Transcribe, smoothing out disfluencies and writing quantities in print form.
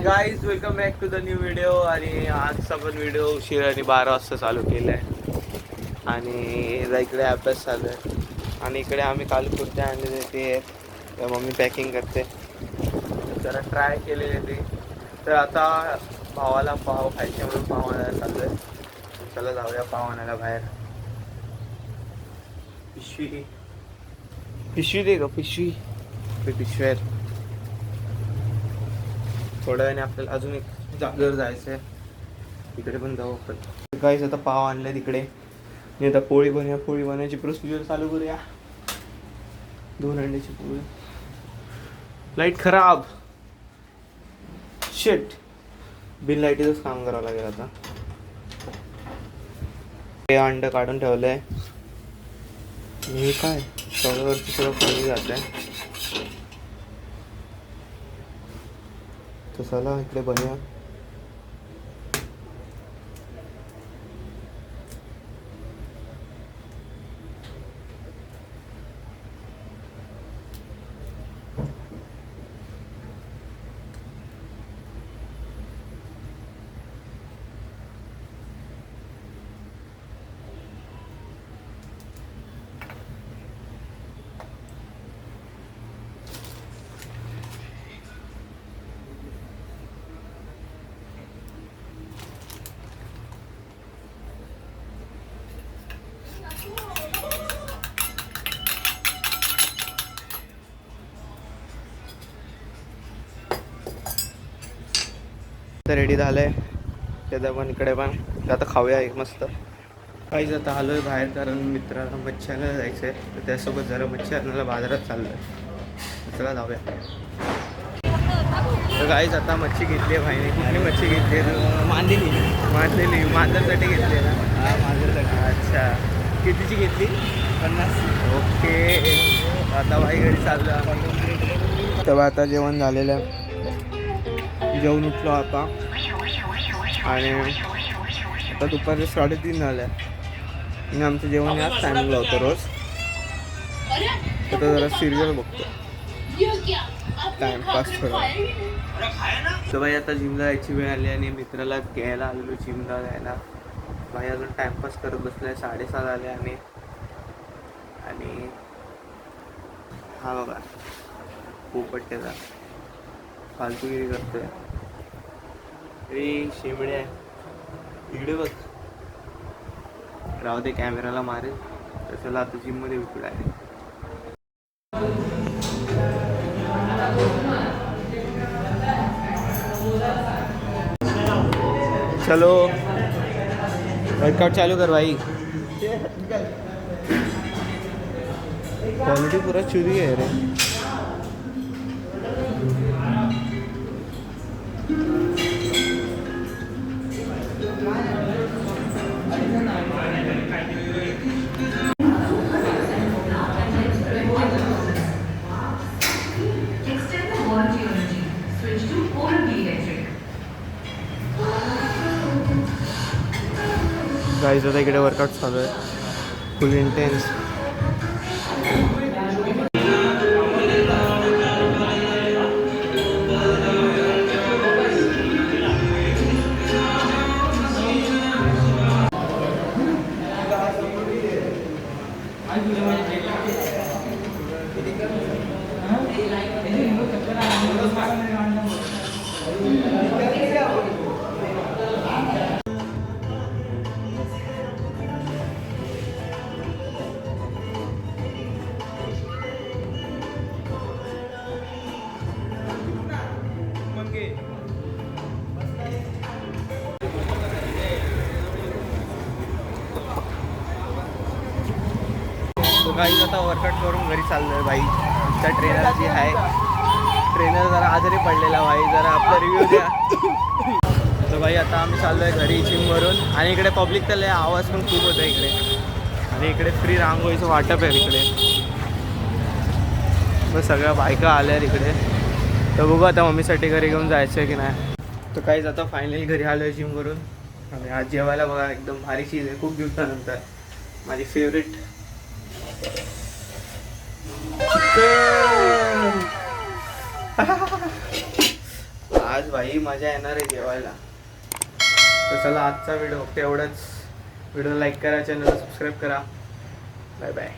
Guys welcome back to the new video. आणि आजचा पण व्हिडिओ उशिराने 12 वाजता चालू केला आहे. आणि इकडे अभ्यास चालू आहे. आणि इकडे आम्ही काल कुर्ते आणलेले ते मम्मी पॅकिंग करते. जरा ट्राय केलेले ते. तर आता भावाला पाव खायचे म्हणून पाव आणायला चालू आहे. चला जाऊया पाव आणायला बाहेर. पिशवी दे ग पिशवी. पिशवी आहेत. थोड्या वेळाने आपल्याला अजून एक जागेवर जायचं आहे. तिकडे पण जाऊ आपण. काहीच आता पाव आणले तिकडे. मी आता पोळी बनवायची प्रोसिजर चालू करूया. 2 अंड्याची पोळी. लाईट खराब. शिट. बिन लाईटीचंच काम करावं लागेल आता. हे अंड काढून ठेवलंय. हे काय सगळ्यावरती सगळं पाणी जात आहे. तर चला इकडे बनवूया. रेडी झालंय. त्याचा पण इकडे पण आता खाऊया एक मस्त. काहीच आता आलोय बाहेर कारण मित्राला मच्छी आणायला जायचंय. तर त्यासोबत जरा मच्छी आणायला बाजारात चाललोय. चला जाऊया. तर काहीच आता मच्छी घेतली आहे भाईने. कुठली मच्छी घेतली आहे? मांदेली मांजरसाठी घेतली आहे ना? हा मांजरसाठी. अच्छा कितीची घेतली? 50. ओके. आता भाई घरी चाललं. तेव्हा आता जेवण झालेलं आहे. जेवून उठलो आता. आणि आता दुपारचे 3:30 झाले. आणि आमचं जेवण याच टायमिंगला होतं रोज. आता जरा सिरियल बघतो. टाइमपास थोडा. तर भाई आता जिमला जायची वेळ आली आणि मित्राला घ्यायला आलेलो जिमला जायला. भाई अजून टाइमपास करत बसलाय. 6:30 झाले आणि हा बघा पोपट त्याचा फालतूगिरी करतोय. शेमडे इकडे बघ. राहू दे कॅमेराला मारेल. तर चला आता जिम मध्ये उठला आहे. चलो वर्कआउट चालू कर भाई. क्वालिटी पूरा चुरी है रे. गाईज आता इकडे वर्कआउट चालू आहे. फुल इंटेन्स. गाईज आता वर्कआउट करून घरी चाललोय भाई. आमचा ट्रेनर जी आहे ट्रेनर जरा आजारी पडलेला भाई. जरा आपला रिव्ह्यू द्या. तर भाई आता आम्ही चाललोय घरी जिमवरून. आणि इकडे पब्लिक तर लय आवाज पण खूप होता इकडे. आणि इकडे फ्री रांगोळीचं वाटप आहे इकडे. मग सगळ्या बायका आल्या इकडे. तर बघू आता मम्मीसाठी घरी घेऊन जायचं आहे की नाही. तर काहीच आता फायनली घरी आलो आहे जिमवरून. आणि आज जेवायला बघा एकदम भारी चीज आहे. खूप दिवसानंतर माझी फेवरेट चिकन. आज भाई मजा येणार आहे जेवायला. तर चला आजचा व्हिडिओ फक्त एवढंच. व्हिडिओ लाईक करा, चॅनलला सबस्क्राईब करा. Bye bye.